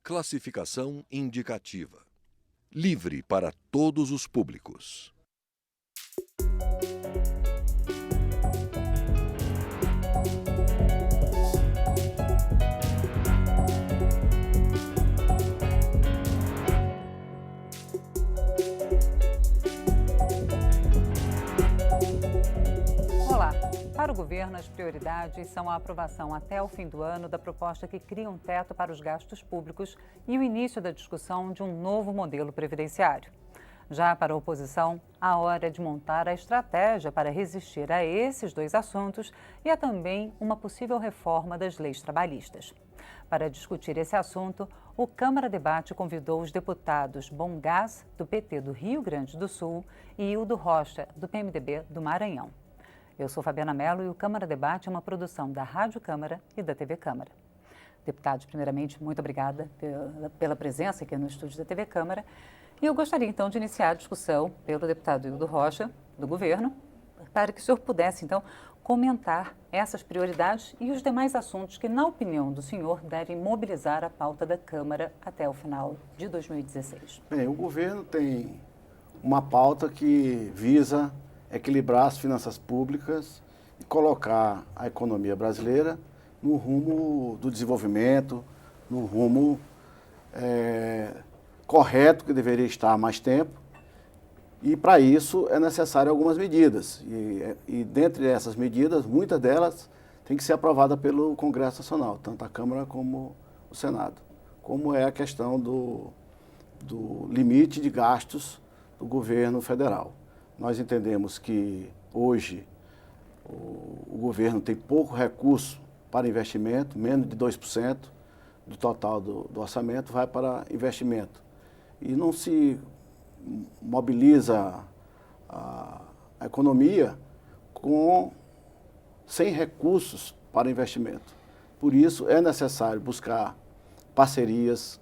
Classificação indicativa. Livre para todos os públicos. Olá! Para o governo, as prioridades são a aprovação até o fim do ano da proposta que cria um teto para os gastos públicos e o início da discussão de um novo modelo previdenciário. Já para a oposição, a hora é de montar a estratégia para resistir a esses dois assuntos e a também uma possível reforma das leis trabalhistas. Para discutir esse assunto, o Câmara Debate convidou os deputados Bom Gás, do PT do Rio Grande do Sul, e Hildo Rocha, do PMDB do Maranhão. Eu sou Fabiana Mello e o Câmara Debate é uma produção da Rádio Câmara e da TV Câmara. Deputados, primeiramente, muito obrigada pela presença aqui no estúdio da TV Câmara. E eu gostaria, então, de iniciar a discussão pelo deputado Hildo Rocha, do governo, para que o senhor pudesse, então, comentar essas prioridades e os demais assuntos que, na opinião do senhor, devem mobilizar a pauta da Câmara até o final de 2016. Bem, o governo tem uma pauta que visa equilibrar as finanças públicas e colocar a economia brasileira no rumo do desenvolvimento, no rumo correto que deveria estar há mais tempo. E para isso é necessário algumas medidas. E dentre essas medidas, muitas delas têm que ser aprovadas pelo Congresso Nacional, tanto a Câmara como o Senado. Como é a questão do limite de gastos do governo federal. Nós entendemos que hoje o governo tem pouco recurso para investimento, menos de 2% do total do orçamento vai para investimento. E não se mobiliza a economia sem recursos para investimento. Por isso é necessário buscar parcerias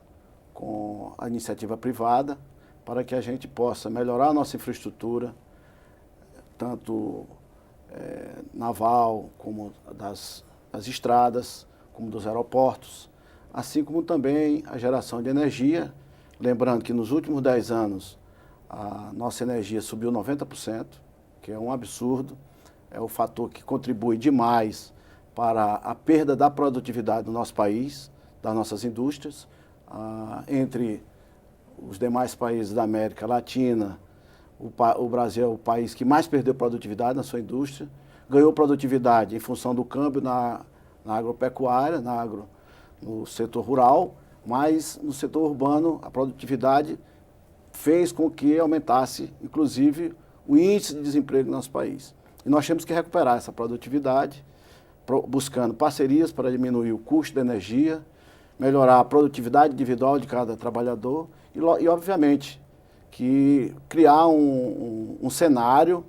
com a iniciativa privada para que a gente possa melhorar a nossa infraestrutura, tanto naval, como das estradas, como dos aeroportos, assim como também a geração de energia. Lembrando que nos últimos 10 anos a nossa energia subiu 90%, que é um absurdo, é o fator que contribui demais para a perda da produtividade do nosso país, das nossas indústrias. Entre os demais países da América Latina, o Brasil é o país que mais perdeu produtividade na sua indústria, ganhou produtividade em função do câmbio na agropecuária, no setor rural, mas no setor urbano a produtividade fez com que aumentasse, inclusive, o índice de desemprego no nosso país. E nós temos que recuperar essa produtividade, buscando parcerias para diminuir o custo da energia, melhorar a produtividade individual de cada trabalhador e obviamente, que criar um cenário,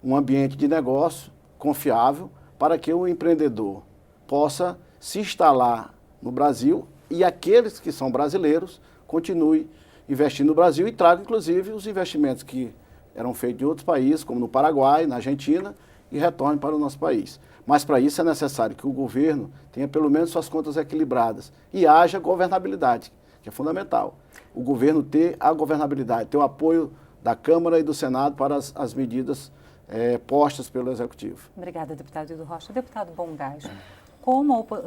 um ambiente de negócio confiável para que o empreendedor possa se instalar no Brasil e aqueles que são brasileiros continuem investindo no Brasil e tragam, inclusive, os investimentos que eram feitos em outros países, como no Paraguai, na Argentina, e retornem para o nosso país. Mas para isso é necessário que o governo tenha pelo menos suas contas equilibradas e haja governabilidade, que é fundamental. O governo ter a governabilidade, ter o apoio da Câmara e do Senado para as medidas postas pelo Executivo. Obrigada, deputado Hildo Rocha. Deputado Bom Gás,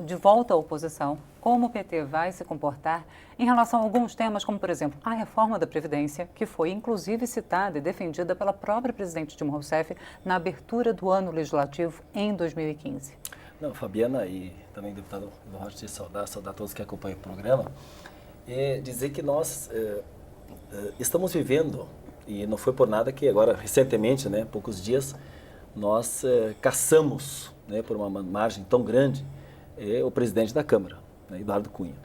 de volta à oposição, como o PT vai se comportar em relação a alguns temas, como, por exemplo, a reforma da Previdência, que foi inclusive citada e defendida pela própria presidente Dilma Rousseff na abertura do ano legislativo em 2015? Não, Fabiana e também o deputado Hildo Rocha, te saudar todos que acompanham o programa, e dizer que nós estamos vivendo, e não foi por nada que agora, recentemente, poucos dias, nós caçamos, por uma margem tão grande, o presidente da Câmara, Eduardo Cunha.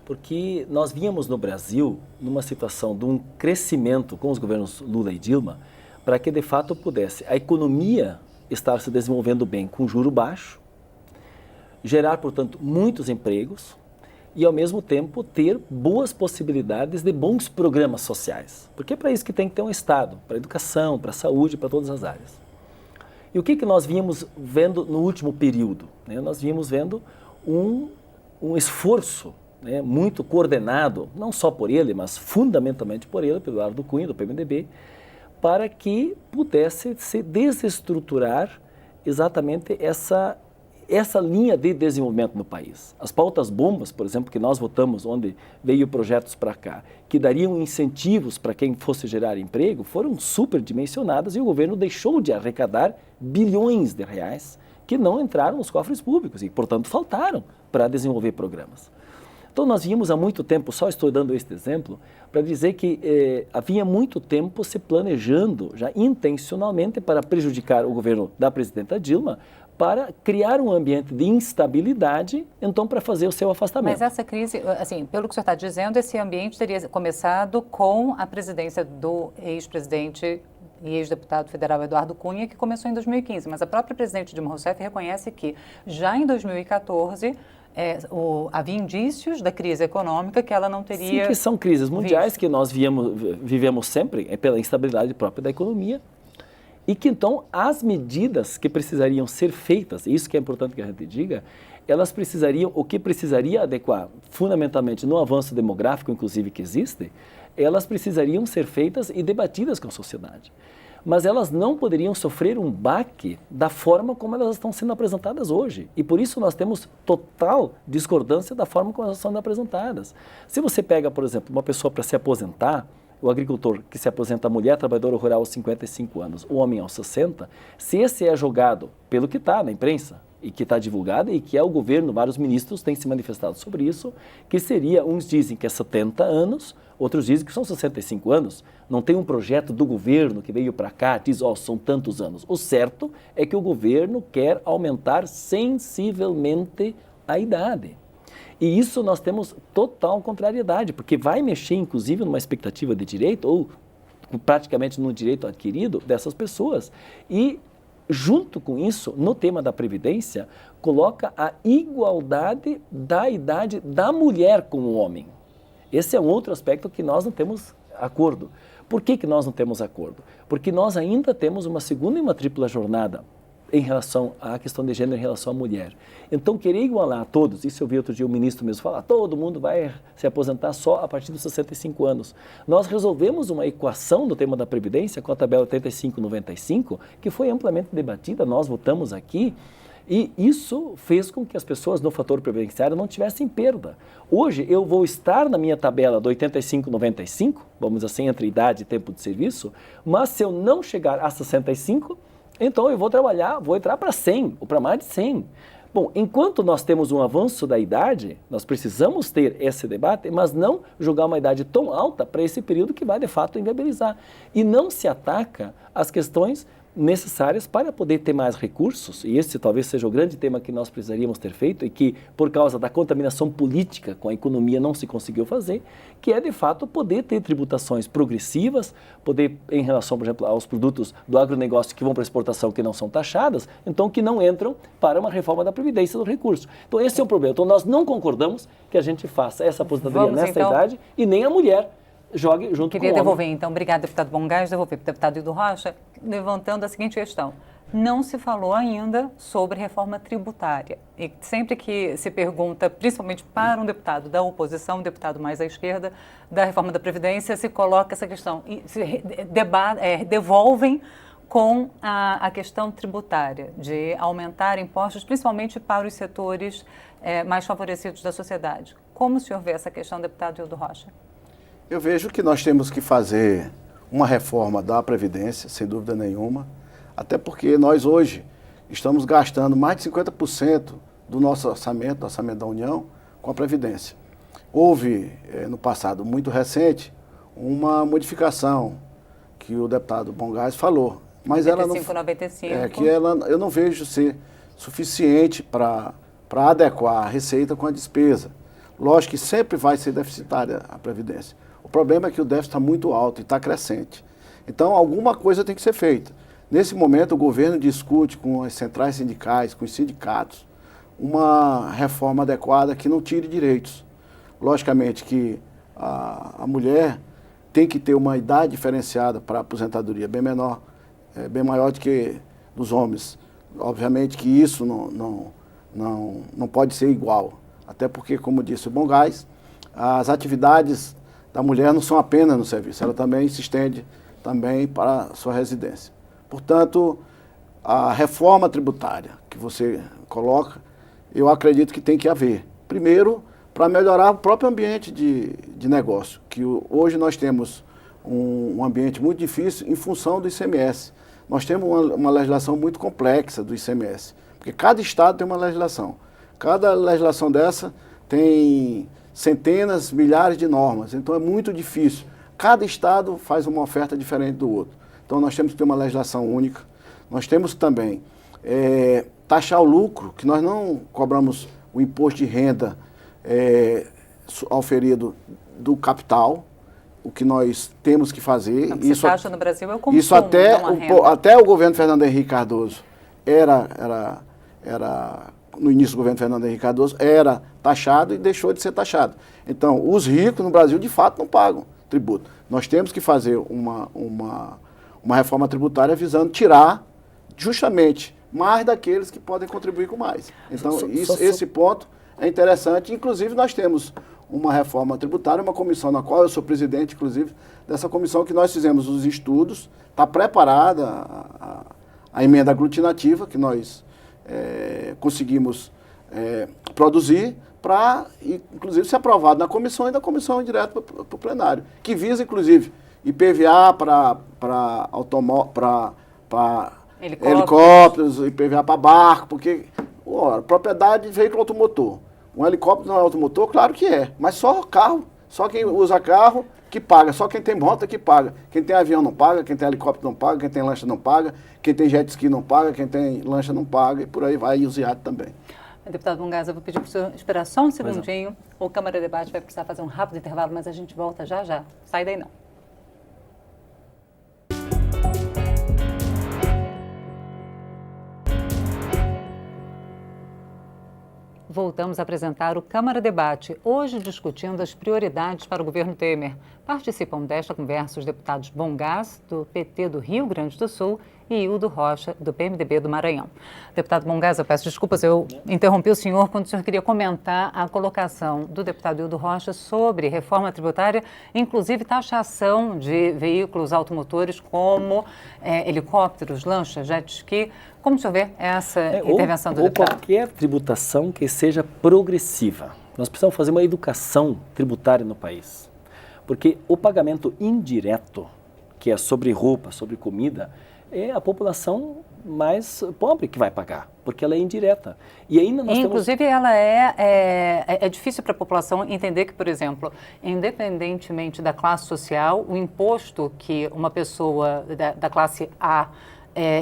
Porque nós vínhamos no Brasil numa situação de um crescimento com os governos Lula e Dilma, para que de fato pudesse a economia estar se desenvolvendo bem com juro baixo, gerar, portanto, muitos empregos e, ao mesmo tempo, ter boas possibilidades de bons programas sociais. Porque é para isso que tem que ter um Estado, para a educação, para a saúde, para todas as áreas. E o que nós vínhamos vendo no último período? Nós vínhamos vendo um esforço né, muito coordenado, não só por ele, mas fundamentalmente por ele, pelo Eduardo Cunha, do PMDB, para que pudesse se desestruturar exatamente essa linha de desenvolvimento no país. As pautas bombas, por exemplo, que nós votamos, onde veio projetos para cá, que dariam incentivos para quem fosse gerar emprego, foram superdimensionadas e o governo deixou de arrecadar bilhões de reais que não entraram nos cofres públicos e, portanto, faltaram para desenvolver programas. Então, nós vínhamos há muito tempo, só estou dando este exemplo, para dizer que havia muito tempo se planejando, já intencionalmente, para prejudicar o governo da presidenta Dilma, para criar um ambiente de instabilidade, então, para fazer o seu afastamento. Mas essa crise, assim, pelo que o senhor está dizendo, esse ambiente teria começado com a presidência do ex-presidente e ex-deputado federal Eduardo Cunha, que começou em 2015. Mas a própria presidente Dilma Rousseff reconhece que, já em 2014... havia indícios da crise econômica que ela não teria... Sim, que são crises mundiais que nós vivemos sempre pela instabilidade própria da economia e que, então, as medidas que precisariam ser feitas, isso que é importante que a gente diga, elas precisariam, o que precisaria adequar, fundamentalmente no avanço demográfico, inclusive, que existe, elas precisariam ser feitas e debatidas com a sociedade. Mas elas não poderiam sofrer um baque da forma como elas estão sendo apresentadas hoje. E por isso nós temos total discordância da forma como elas estão sendo apresentadas. Se você pega, por exemplo, uma pessoa para se aposentar, o agricultor que se aposenta, a mulher trabalhadora rural aos 55 anos, o homem aos 60, se esse é jogado pelo que está na imprensa, e que está divulgado e que é o governo, vários ministros têm se manifestado sobre isso, que seria, uns dizem que é 70 anos, outros dizem que são 65 anos. Não tem um projeto do governo que veio para cá, diz, são tantos anos. O certo é que o governo quer aumentar sensivelmente a idade. E isso nós temos total contrariedade, porque vai mexer, inclusive, numa expectativa de direito, ou praticamente no direito adquirido dessas pessoas. E junto com isso, no tema da Previdência, coloca a igualdade da idade da mulher com o homem. Esse é um outro aspecto que nós não temos acordo. Por que nós não temos acordo? Porque nós ainda temos uma segunda e uma tripla jornada em relação à questão de gênero em relação à mulher. Então, querer igualar a todos, isso eu vi outro dia o ministro mesmo falar, todo mundo vai se aposentar só a partir dos 65 anos. Nós resolvemos uma equação do tema da Previdência com a tabela 85-95, que foi amplamente debatida, nós votamos aqui, e isso fez com que as pessoas no fator previdenciário não tivessem perda. Hoje, eu vou estar na minha tabela do 85-95, vamos assim, entre idade e tempo de serviço, mas se eu não chegar a 65, então eu vou trabalhar, vou entrar para 100, ou para mais de 100. Bom, enquanto nós temos um avanço da idade, nós precisamos ter esse debate, mas não jogar uma idade tão alta para esse período que vai, de fato, inviabilizar. E não se ataca as questões necessárias para poder ter mais recursos, e esse talvez seja o grande tema que nós precisaríamos ter feito e que, por causa da contaminação política com a economia, não se conseguiu fazer, que é, de fato, poder ter tributações progressivas, poder, em relação, por exemplo, aos produtos do agronegócio que vão para exportação que não são taxadas, então que não entram para uma reforma da Previdência do recurso. Então, esse é o problema. Então, nós não concordamos que a gente faça essa aposentadoria nessa idade e nem a mulher jogue junto com o homem. Queria devolver, então, obrigada, deputado Bongás, devolver para o deputado Hildo Rocha, levantando a seguinte questão. Não se falou ainda sobre reforma tributária. E sempre que se pergunta, principalmente para um deputado da oposição, um deputado mais à esquerda, da reforma da Previdência, se coloca essa questão e se devolvem com a questão tributária, de aumentar impostos, principalmente para os setores mais favorecidos da sociedade. Como o senhor vê essa questão, deputado Hildo Rocha? Eu vejo que nós temos que fazer uma reforma da Previdência, sem dúvida nenhuma, até porque nós hoje estamos gastando mais de 50% do nosso orçamento, do orçamento da União, com a Previdência. Houve, no passado muito recente, uma modificação que o deputado Bongás falou, mas 95, ela não, eu não vejo ser suficiente para adequar a receita com a despesa. Lógico que sempre vai ser deficitária a Previdência. O problema é que o déficit está muito alto e está crescente. Então, alguma coisa tem que ser feita. Nesse momento, o governo discute com as centrais sindicais, com os sindicatos, uma reforma adequada que não tire direitos. Logicamente que a mulher tem que ter uma idade diferenciada para a aposentadoria bem menor, bem maior do que dos homens. Obviamente que isso não pode ser igual. Até porque, como disse o Bom Gás, as atividades da mulher não são apenas no serviço, ela também se estende também para a sua residência. Portanto, a reforma tributária que você coloca, eu acredito que tem que haver. Primeiro, para melhorar o próprio ambiente de negócio, que hoje nós temos um ambiente muito difícil em função do ICMS. Nós temos uma legislação muito complexa do ICMS, porque cada estado tem uma legislação. Cada legislação dessa tem centenas, milhares de normas, então é muito difícil. Cada estado faz uma oferta diferente do outro. Então nós temos que ter uma legislação única. Nós temos também taxar o lucro, que nós não cobramos o imposto de renda auferido do capital, o que nós temos que fazer. Então, isso taxa no Brasil é o consumo, isso até o governo Fernando Henrique Cardoso no início do governo Fernando Henrique Cardoso, era taxado e deixou de ser taxado. Então, os ricos no Brasil, de fato, não pagam tributo. Nós temos que fazer uma reforma tributária visando tirar justamente mais daqueles que podem contribuir com mais. Então, esse ponto é interessante. Inclusive, nós temos uma reforma tributária, uma comissão na qual eu sou presidente, inclusive, dessa comissão que nós fizemos os estudos, está preparada a emenda aglutinativa que nós conseguimos produzir para, inclusive, ser aprovado na comissão e da comissão direto para o plenário, que visa, inclusive, IPVA para helicópteros, IPVA para barco, porque propriedade de veículo automotor. Um helicóptero não é automotor? Claro que é, mas só carro, só quem usa carro que paga, só quem tem moto que paga. Quem tem avião não paga, quem tem helicóptero não paga, quem tem lancha não paga, quem tem jet ski não paga, quem tem lancha não paga, e por aí vai, e os iates também. Deputado Bom Gás, eu vou pedir para o senhor esperar só um segundinho. O Câmara de Debate vai precisar fazer um rápido intervalo, mas a gente volta já já. Sai daí não. Voltamos a apresentar o Câmara Debate, hoje discutindo as prioridades para o governo Temer. Participam desta conversa os deputados Bom Gás, do PT do Rio Grande do Sul, e Hildo Rocha, do PMDB do Maranhão. Deputado Bom Gás, eu peço desculpas, eu interrompi o senhor quando o senhor queria comentar a colocação do deputado Hildo Rocha sobre reforma tributária, inclusive taxação de veículos automotores como helicópteros, lanchas, jet ski. Como o senhor vê essa intervenção do deputado? Ou qualquer tributação que seja progressiva. Nós precisamos fazer uma educação tributária no país. Porque o pagamento indireto, que é sobre roupa, sobre comida, é a população mais pobre que vai pagar, porque ela é indireta. E ainda nós inclusive, ela é difícil para a população entender que, por exemplo, independentemente da classe social, o imposto que uma pessoa da classe A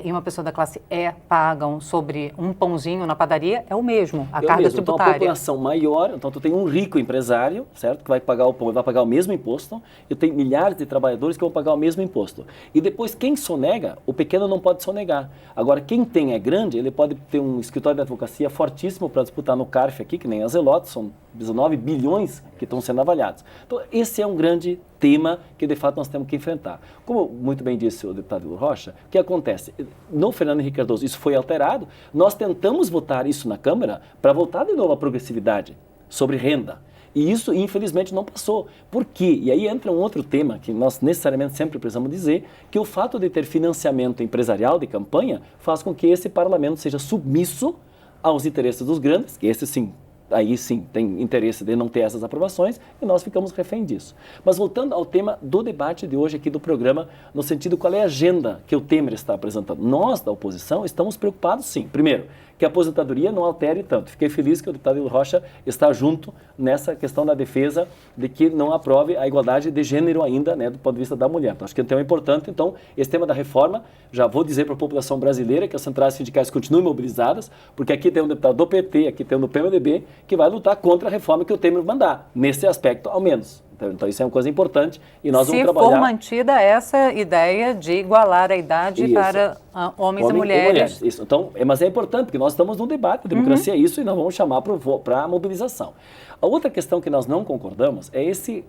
e uma pessoa da classe E pagam sobre um pãozinho na padaria é o mesmo, a carga tributária. Então, a população maior, então tu tem um rico empresário, certo, que vai pagar o pão, ele vai pagar o mesmo imposto, e tem milhares de trabalhadores que vão pagar o mesmo imposto. E depois, quem sonega, o pequeno não pode sonegar. Agora, quem tem é grande, ele pode ter um escritório de advocacia fortíssimo para disputar no CARF aqui, que nem a Zelotes, são 19 bilhões que estão sendo avaliados. Então, esse é um grande tema que, de fato, nós temos que enfrentar. Como muito bem disse o deputado Hildo Rocha, o que acontece? No Fernando Henrique Cardoso, isso foi alterado, nós tentamos votar isso na Câmara para voltar de novo à progressividade sobre renda. E isso, infelizmente, não passou. Por quê? E aí entra um outro tema que nós necessariamente sempre precisamos dizer, que o fato de ter financiamento empresarial de campanha faz com que esse parlamento seja submisso aos interesses dos grandes, que esse sim, aí sim tem interesse de não ter essas aprovações, e nós ficamos refém disso. Mas voltando ao tema do debate de hoje aqui do programa, no sentido qual é a agenda que o Temer está apresentando. Nós, da oposição, estamos preocupados sim. Primeiro, que a aposentadoria não altere tanto. Fiquei feliz que o deputado Hildo Rocha está junto nessa questão da defesa de que não aprove a igualdade de gênero ainda, né, do ponto de vista da mulher. Então, acho que é um tema importante. Então, esse tema da reforma, já vou dizer para a população brasileira que as centrais sindicais continuem mobilizadas, porque aqui tem um deputado do PT, aqui tem um do PMDB, que vai lutar contra a reforma que o Temer mandar, nesse aspecto, ao menos. Então, isso é uma coisa importante e nós vamos trabalhar... Se for mantida essa ideia de igualar a idade para homens e mulheres. Isso. Então, mas é importante, porque nós estamos num debate, a democracia é isso, e nós vamos chamar para a mobilização. A outra questão que nós não concordamos é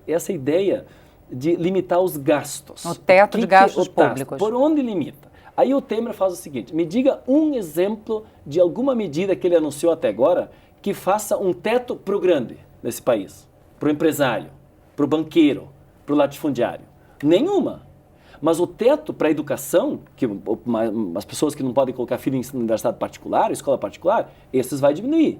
essa ideia de limitar os gastos. O teto de gastos públicos. Por onde limita? Aí o Temer faz o seguinte, me diga um exemplo de alguma medida que ele anunciou até agora que faça um teto para o grande nesse país, para o empresário, para o banqueiro, para o latifundiário? Nenhuma. Mas o teto para a educação, que as pessoas que não podem colocar filho em universidade particular, escola particular, esses vai diminuir.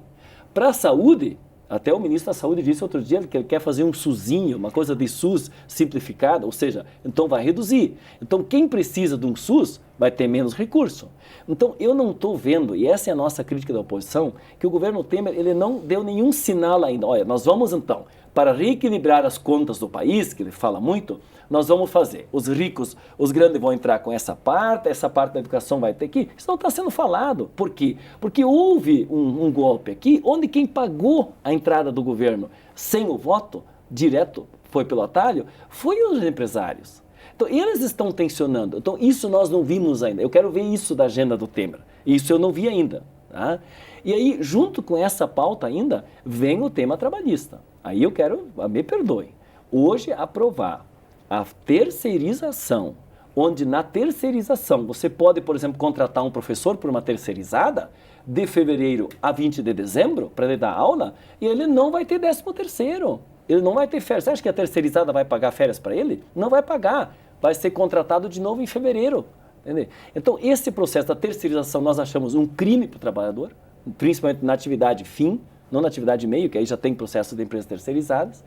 Para a saúde, até o ministro da Saúde disse outro dia que ele quer fazer um SUSinho, uma coisa de SUS simplificada, ou seja, então vai reduzir. Então quem precisa de um SUS vai ter menos recurso. Então eu não estou vendo, e essa é a nossa crítica da oposição, que o governo Temer ele não deu nenhum sinal ainda. Olha, nós vamos então, para reequilibrar as contas do país, que ele fala muito, nós vamos fazer. Os ricos, os grandes vão entrar com essa parte da educação vai ter que. Isso não está sendo falado. Por quê? Porque houve um golpe aqui, onde quem pagou a entrada do governo sem o voto, direto, foi pelo atalho, foi os empresários. Então, eles estão tensionando. Então, isso nós não vimos ainda. Eu quero ver isso da agenda do Temer. Isso eu não vi ainda. Tá? E aí, junto com essa pauta ainda, vem o tema trabalhista. Aí eu quero, me perdoe, hoje aprovar a terceirização, onde na terceirização você pode, por exemplo, contratar um professor por uma terceirizada de fevereiro a 20 de dezembro para ele dar aula e ele não vai ter 13º, ele não vai ter férias. Você acha que a terceirizada vai pagar férias para ele? Não vai pagar, vai ser contratado de novo em fevereiro. Entendeu? Então, esse processo da terceirização nós achamos um crime para o trabalhador, principalmente na atividade fim, não na atividade meio, que aí já tem processo de empresas terceirizadas.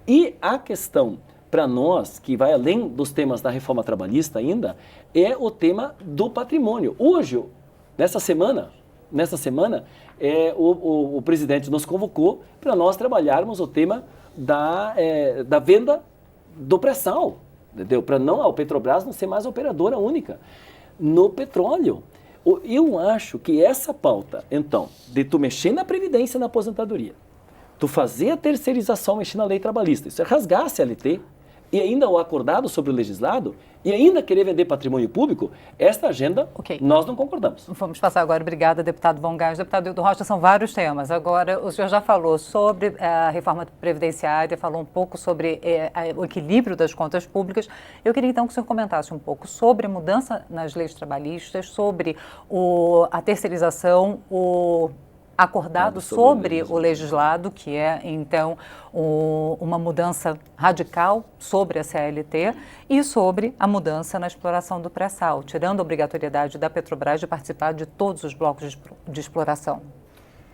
E a questão, para nós, que vai além dos temas da reforma trabalhista ainda, é o tema do patrimônio. Hoje, nessa semana, o presidente nos convocou para nós trabalharmos o tema da venda do pré-sal, entendeu? Para não a Petrobras não ser mais operadora única no petróleo. Eu acho que essa pauta, então, de tu mexer na previdência, na aposentadoria, tu fazer a terceirização, mexer na lei trabalhista, isso é rasgar a CLT, e ainda o acordado sobre o legislado, e ainda querer vender patrimônio público, esta agenda nós não concordamos. Vamos passar agora. Obrigada, deputado Von Gás. Deputado Hildo Rocha, são vários temas. Agora, o senhor já falou sobre a reforma previdenciária, falou um pouco sobre o equilíbrio das contas públicas. Eu queria, então, que o senhor comentasse um pouco sobre a mudança nas leis trabalhistas, sobre a terceirização, acordado sobre o legislado, que é, então, uma mudança radical sobre a CLT e sobre a mudança na exploração do pré-sal, tirando a obrigatoriedade da Petrobras de participar de todos os blocos de exploração.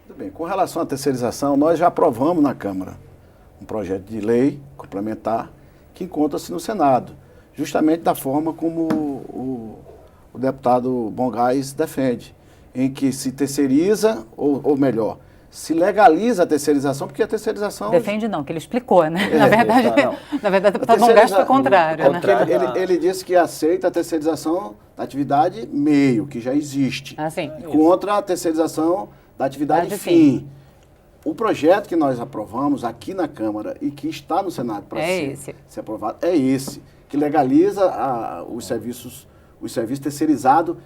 Muito bem. Com relação à terceirização, nós já aprovamos na Câmara um projeto de lei complementar que encontra-se no Senado, justamente da forma como o deputado Von Gás defende, em que se terceiriza, ou melhor, se legaliza a terceirização, porque a terceirização... Defende não, que ele explicou, né? Na verdade, o deputado Von Gás foi contrário. Né? Ele disse que aceita a terceirização da atividade meio, que já existe, sim. Contra a terceirização da atividade fim. O projeto que nós aprovamos aqui na Câmara e que está no Senado para ser aprovado é esse, que legaliza os serviços terceirizados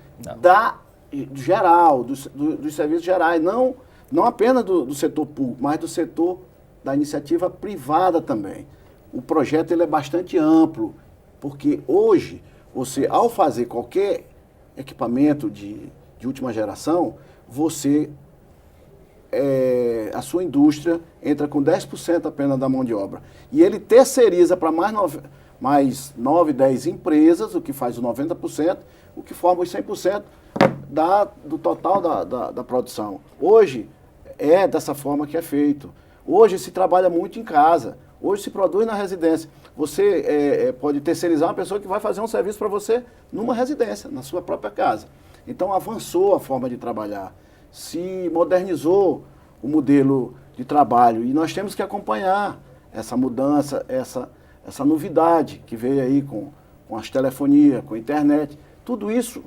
geral, dos serviços gerais, não apenas do setor público, mas do setor da iniciativa privada também. O projeto ele é bastante amplo, porque hoje, você, ao fazer qualquer equipamento de última geração, a sua indústria entra com 10% apenas da mão de obra. E ele terceiriza para mais 9, 10 empresas, o que faz os 90%, o que forma os 100% do total da produção. Hoje é dessa forma que é feito. Hoje se trabalha muito em casa. Hoje se produz na residência. Você pode terceirizar uma pessoa que vai fazer um serviço para você numa residência, na sua própria casa. Então avançou a forma de trabalhar. Se modernizou o modelo de trabalho. E nós temos que acompanhar essa mudança, essa novidade que veio aí com as telefonias, com a internet. Tudo isso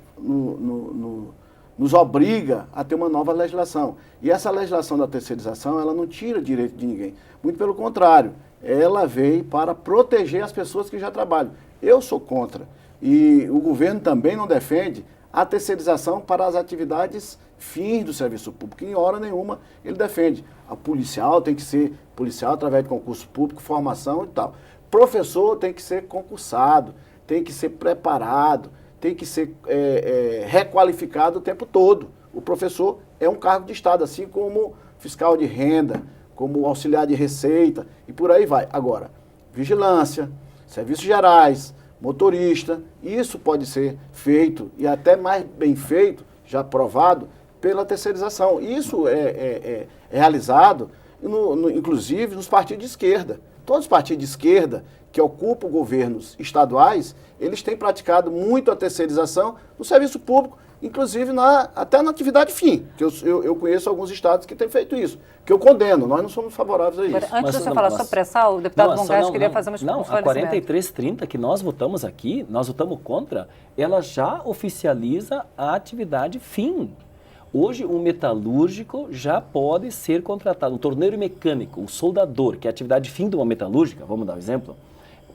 nos obriga a ter uma nova legislação. E essa legislação da terceirização, ela não tira direito de ninguém. Muito pelo contrário, ela veio para proteger as pessoas que já trabalham. Eu sou contra. E o governo também não defende a terceirização para as atividades fins do serviço público. Em hora nenhuma ele defende. A policial tem que ser policial através de concurso público, formação e tal. Professor tem que ser concursado, tem que ser preparado, tem que ser requalificado o tempo todo. O professor é um cargo de Estado, assim como fiscal de renda, como auxiliar de receita e por aí vai. Agora, vigilância, serviços gerais, motorista, isso pode ser feito e até mais bem feito, já aprovado, pela terceirização. Isso é realizado, inclusive, nos partidos de esquerda. Todos os partidos de esquerda que ocupam governos estaduais, eles têm praticado muito a terceirização no serviço público, inclusive até na atividade fim. Que eu conheço alguns estados que têm feito isso, que eu condeno, nós não somos favoráveis a isso. Agora, antes de você falar sobre pré-sal, o deputado Bongás queria fazer uma Não, a 4330 que nós votamos aqui, nós votamos contra, ela já oficializa a atividade fim. Hoje, um metalúrgico já pode ser contratado, um torneiro mecânico, um soldador, que é a atividade fim de uma metalúrgica, vamos dar um exemplo,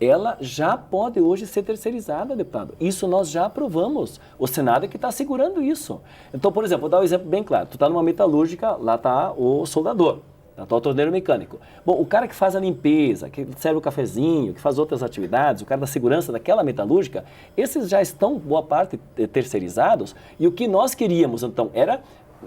ela já pode hoje ser terceirizada, deputado. Isso nós já aprovamos. O Senado é que está segurando isso. Então, por exemplo, vou dar um exemplo bem claro. Tu está numa metalúrgica, lá está o soldador, lá está o torneiro mecânico. Bom, o cara que faz a limpeza, que serve o cafezinho, que faz outras atividades, o cara da segurança daquela metalúrgica, esses já estão, boa parte, terceirizados. E o que nós queríamos, então, era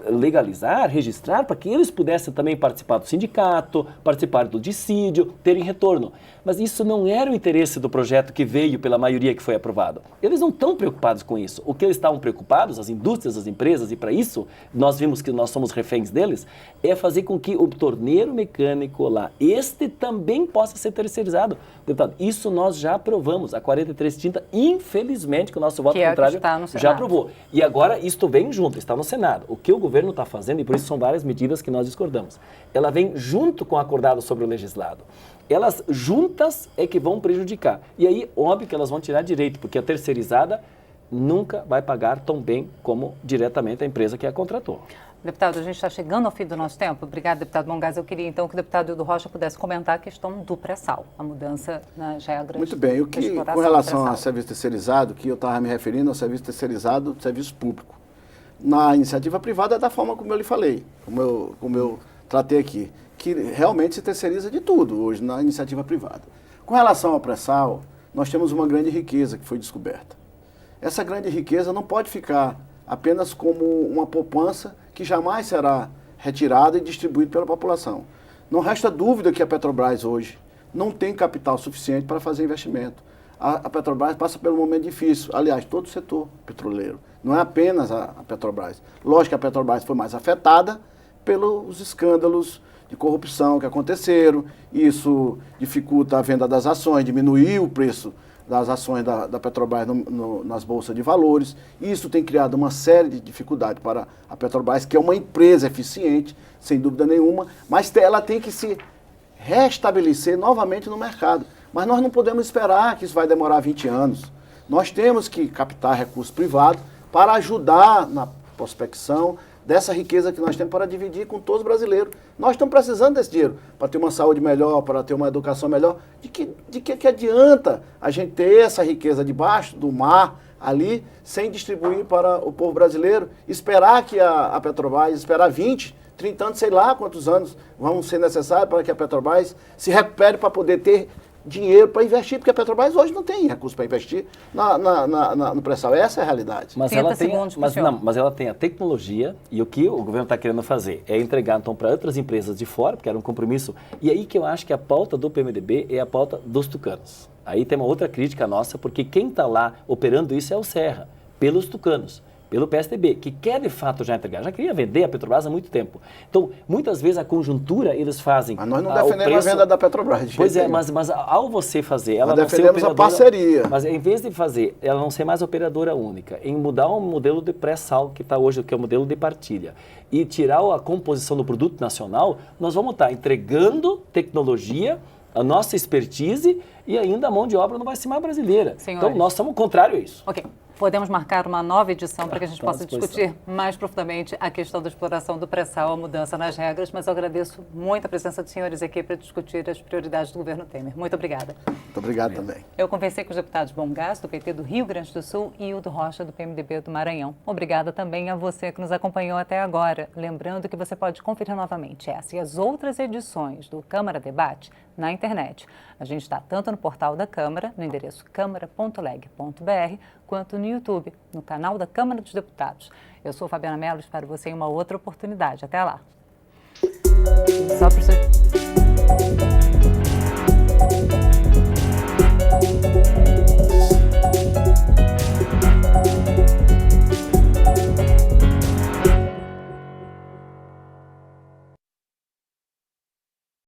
legalizar, registrar, para que eles pudessem também participar do sindicato, participar do dissídio, terem retorno. Mas isso não era o interesse do projeto que veio pela maioria que foi aprovado. Eles não estão preocupados com isso. O que eles estavam preocupados, as indústrias, as empresas, e para isso nós vimos que nós somos reféns deles, é fazer com que o torneiro mecânico lá, este também possa ser terceirizado. Deputado, isso nós já aprovamos. A 4330, infelizmente, que o nosso voto contrário já aprovou. E agora isto vem junto, está no Senado. O que o governo está fazendo, e por isso são várias medidas que nós discordamos, ela vem junto com o acordado sobre o legislado. Elas juntas é que vão prejudicar. E aí, óbvio que elas vão tirar direito, porque a terceirizada nunca vai pagar tão bem como diretamente a empresa que a contratou. Deputado, a gente está chegando ao fim do nosso tempo. Obrigada, deputado Bongás. Eu queria, então, que o deputado Hildo Rocha pudesse comentar a questão do pré-sal, a mudança nas regras. Muito bem. O que, com relação ao serviço terceirizado, que eu estava me referindo ao serviço terceirizado do serviço público. Na iniciativa privada é da forma como eu lhe falei, como eu tratei aqui, que realmente se terceiriza de tudo hoje na iniciativa privada. Com relação ao pré-sal, nós temos uma grande riqueza que foi descoberta. Essa grande riqueza não pode ficar apenas como uma poupança que jamais será retirada e distribuída pela população. Não resta dúvida que a Petrobras hoje não tem capital suficiente para fazer investimento. A Petrobras passa por um momento difícil, aliás, todo o setor petroleiro. Não é apenas a Petrobras. Lógico que a Petrobras foi mais afetada pelos escândalos de corrupção que aconteceram. Isso dificulta a venda das ações, diminuiu o preço das ações da Petrobras nas bolsas de valores. Isso tem criado uma série de dificuldades para a Petrobras, que é uma empresa eficiente, sem dúvida nenhuma, mas ela tem que se restabelecer novamente no mercado. Mas nós não podemos esperar que isso vai demorar 20 anos. Nós temos que captar recursos privados para ajudar na prospecção dessa riqueza que nós temos para dividir com todos os brasileiros. Nós estamos precisando desse dinheiro para ter uma saúde melhor, para ter uma educação melhor. De que adianta a gente ter essa riqueza debaixo do mar, ali, sem distribuir para o povo brasileiro? Esperar que a Petrobras, esperar 20, 30 anos, sei lá quantos anos vão ser necessários para que a Petrobras se recupere para poder ter dinheiro para investir, porque a Petrobras hoje não tem recurso para investir no pré-sal. Essa é a realidade. Mas ela tem a tecnologia, e o que o governo está querendo fazer é entregar então para outras empresas de fora, porque era um compromisso. E aí que eu acho que a pauta do PMDB é a pauta dos tucanos. Aí tem uma outra crítica nossa, porque quem está lá operando isso é o Serra, pelos tucanos, pelo PSDB, que quer de fato já entregar. Já queria vender a Petrobras há muito tempo. Então, muitas vezes a conjuntura eles fazem... Mas nós não defendemos a venda da Petrobras. Pois é, mas ao você fazer... ela nós defendemos a parceria. Mas em vez de fazer, ela não ser mais operadora única, em mudar o modelo de pré-sal que está hoje, que é o modelo de partilha, e tirar a composição do produto nacional, nós vamos estar entregando tecnologia, a nossa expertise e ainda a mão de obra não vai ser mais brasileira. Senhores. Então, nós somos contrário a isso. Ok. Podemos marcar uma nova edição para que a gente possa discutir mais profundamente a questão da exploração do pré-sal, a mudança nas regras, mas eu agradeço muito a presença dos senhores aqui para discutir as prioridades do governo Temer. Muito obrigada. Muito obrigado também. Eu conversei com os deputados Bongás, do PT do Rio Grande do Sul, e Hildo Rocha, do PMDB do Maranhão. Obrigada também a você que nos acompanhou até agora. Lembrando que você pode conferir novamente essa e as outras edições do Câmara Debate na internet. A gente está tanto no portal da Câmara, no endereço câmara.leg.br, quanto no YouTube, no canal da Câmara dos Deputados. Eu sou Fabiana Mello, espero você em uma outra oportunidade. Até lá! Só para você...